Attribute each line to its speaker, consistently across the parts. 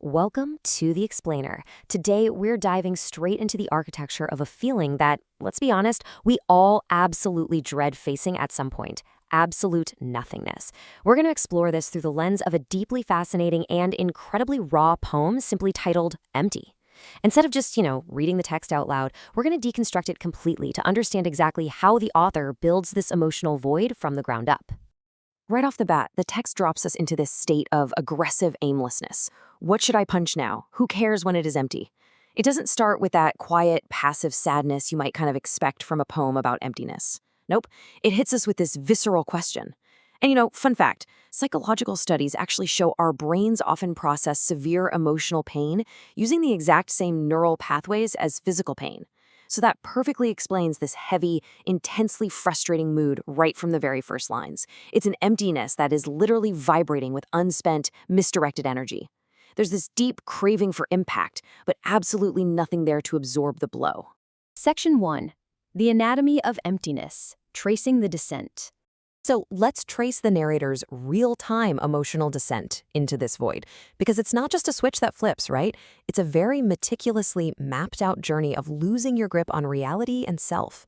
Speaker 1: Welcome to The Explainer. Today, we're diving straight into the architecture of a feeling that, let's be honest, we all absolutely dread facing at some point. Absolute nothingness. We're going to explore this through the lens of a deeply fascinating and incredibly raw poem simply titled Empty. Instead of just, reading the text out loud, we're going to deconstruct it completely to understand exactly how the author builds this emotional void from the ground up. Right off the bat, the text drops us into this state of aggressive aimlessness. What should I punch now? Who cares when it is empty? It doesn't start with that quiet, passive sadness you might kind of expect from a poem about emptiness. Nope, it hits us with this visceral question. And fun fact, psychological studies actually show our brains often process severe emotional pain using the exact same neural pathways as physical pain. So that perfectly explains this heavy, intensely frustrating mood right from the very first lines. It's an emptiness that is literally vibrating with unspent, misdirected energy. There's this deep craving for impact, but absolutely nothing there to absorb the blow.
Speaker 2: Section 1. The Anatomy of Emptiness, Tracing the Descent.
Speaker 1: So let's trace the narrator's real-time emotional descent into this void, because it's not just a switch that flips, right? It's a very meticulously mapped-out journey of losing your grip on reality and self.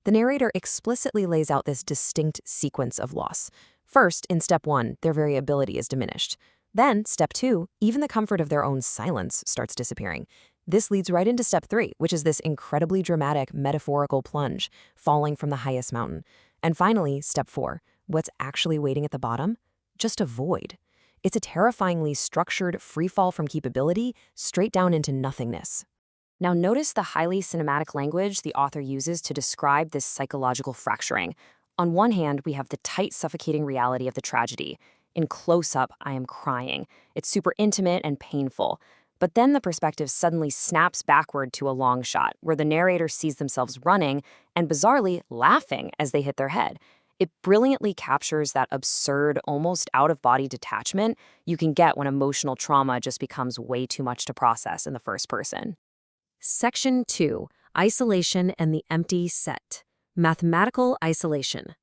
Speaker 1: The narrator explicitly lays out this distinct sequence of loss. First, in step 1, their very ability is diminished. Then, step 2, even the comfort of their own silence starts disappearing. This leads right into step 3, which is this incredibly dramatic metaphorical plunge, falling from the highest mountain. And finally, step 4, what's actually waiting at the bottom? Just a void. It's a terrifyingly structured free fall from keepability straight down into nothingness. Now notice the highly cinematic language the author uses to describe this psychological fracturing. On one hand, we have the tight, suffocating reality of the tragedy. In close-up, I am crying. It's super intimate and painful. But then the perspective suddenly snaps backward to a long shot, where the narrator sees themselves running and, bizarrely, laughing as they hit their head. It brilliantly captures that absurd, almost out-of-body detachment you can get when emotional trauma just becomes way too much to process in the first person. Section 2. Isolation and the Empty Set. Mathematical Isolation.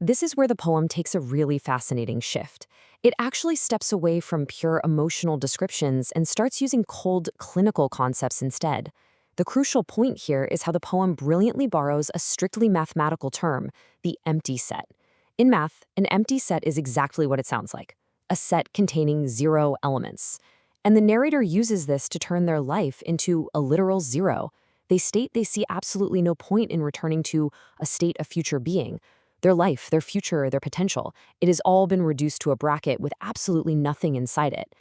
Speaker 1: This is where the poem takes a really fascinating shift. It actually steps away from pure emotional descriptions and starts using cold, clinical concepts instead. The crucial point here is how the poem brilliantly borrows a strictly mathematical term, the empty set. In math, an empty set is exactly what it sounds like, a set containing 0 elements. And the narrator uses this to turn their life into a literal 0. They state they see absolutely no point in returning to a state of future being. Their life, their future, their potential, it has all been reduced to a bracket with absolutely nothing inside it.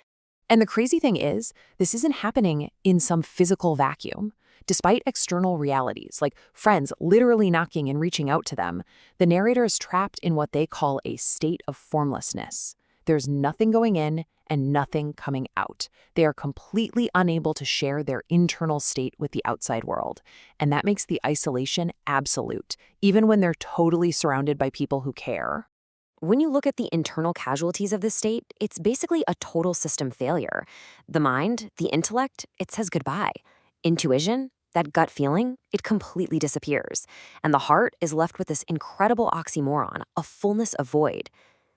Speaker 3: And the crazy thing is, this isn't happening in some physical vacuum. Despite external realities, like friends literally knocking and reaching out to them, the narrator is trapped in what they call a state of formlessness. There's nothing going in and nothing coming out. They are completely unable to share their internal state with the outside world. And that makes the isolation absolute, even when they're totally surrounded by people who care.
Speaker 1: When you look at the internal casualties of this state, it's basically a total system failure. The mind, the intellect, it says goodbye. Intuition, that gut feeling, it completely disappears. And the heart is left with this incredible oxymoron, a fullness of void.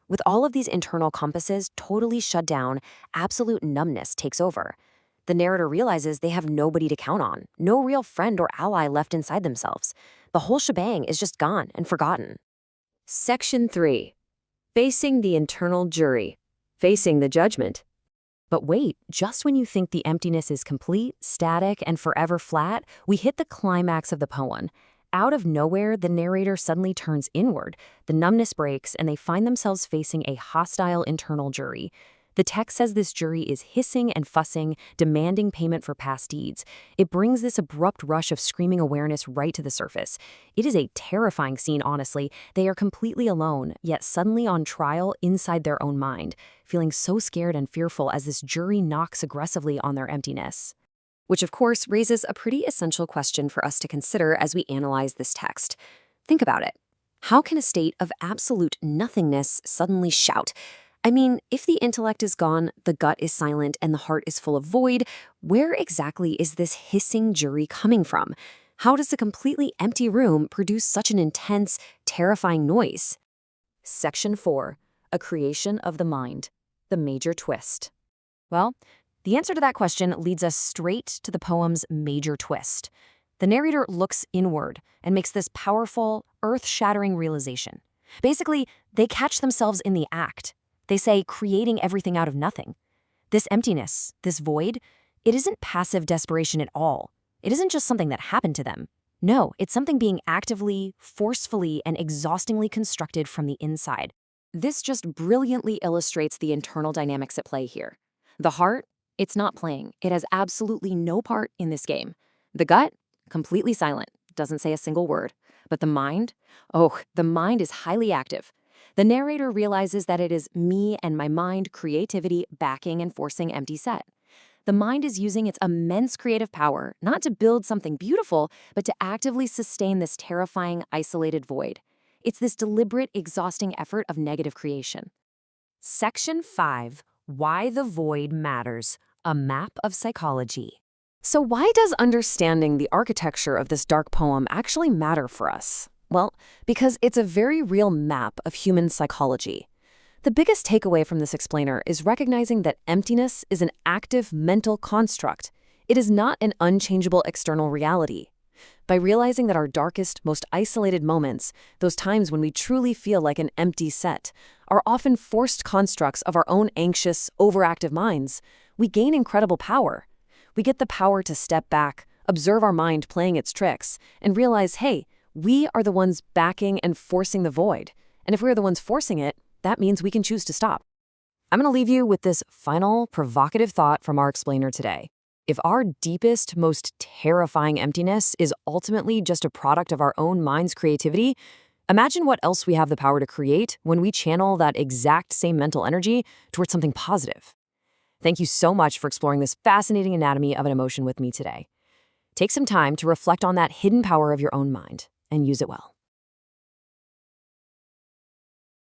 Speaker 1: With all of these internal compasses totally shut down, absolute numbness takes over. The narrator realizes they have nobody to count on, no real friend or ally left inside themselves. The whole shebang is just gone and forgotten. Section 3. Facing the internal jury. Facing the judgment. But wait, just when you think the emptiness is complete, static, and forever flat, we hit the climax of the poem. Out of nowhere, the narrator suddenly turns inward. The numbness breaks, and they find themselves facing a hostile internal jury. The text says this jury is hissing and fussing, demanding payment for past deeds. It brings this abrupt rush of screaming awareness right to the surface. It is a terrifying scene, honestly. They are completely alone, yet suddenly on trial inside their own mind, feeling so scared and fearful as this jury knocks aggressively on their emptiness. Which, of course, raises a pretty essential question for us to consider as we analyze this text. Think about it. How can a state of absolute nothingness suddenly shout? I mean, if the intellect is gone, the gut is silent, and the heart is full of void, where exactly is this hissing jury coming from? How does a completely empty room produce such an intense, terrifying noise? Section 4. A creation of the mind. The major twist. Well, The answer to that question leads us straight to the poem's major twist. The narrator looks inward and makes this powerful, earth-shattering realization. Basically, they catch themselves in the act. They say, creating everything out of nothing. This emptiness, this void, it isn't passive desperation at all. It isn't just something that happened to them. No, it's something being actively, forcefully, and exhaustingly constructed from the inside. This just brilliantly illustrates the internal dynamics at play here. The heart, it's not playing. It has absolutely no part in this game. The gut, completely silent, doesn't say a single word. But the mind? Oh, the mind is highly active. The narrator realizes that it is me and my mind creativity backing and forcing empty set. The mind is using its immense creative power not to build something beautiful, but to actively sustain this terrifying, isolated void. It's this deliberate, exhausting effort of negative creation.
Speaker 2: Section 5. Why the Void Matters. A Map of Psychology.
Speaker 3: So why does understanding the architecture of this dark poem actually matter for us? Well, because it's a very real map of human psychology. The biggest takeaway from this explainer is recognizing that emptiness is an active mental construct. It is not an unchangeable external reality. By realizing that our darkest, most isolated moments, those times when we truly feel like an empty set, are often forced constructs of our own anxious, overactive minds, we gain incredible power. We get the power to step back, observe our mind playing its tricks, and realize, hey, we are the ones backing and forcing the void. And if we're the ones forcing it, that means we can choose to stop.
Speaker 1: I'm going to leave you with this final, provocative thought from our explainer today. If our deepest, most terrifying emptiness is ultimately just a product of our own mind's creativity, imagine what else we have the power to create when we channel that exact same mental energy towards something positive. Thank you so much for exploring this fascinating anatomy of an emotion with me today. Take some time to reflect on that hidden power of your own mind and use it well.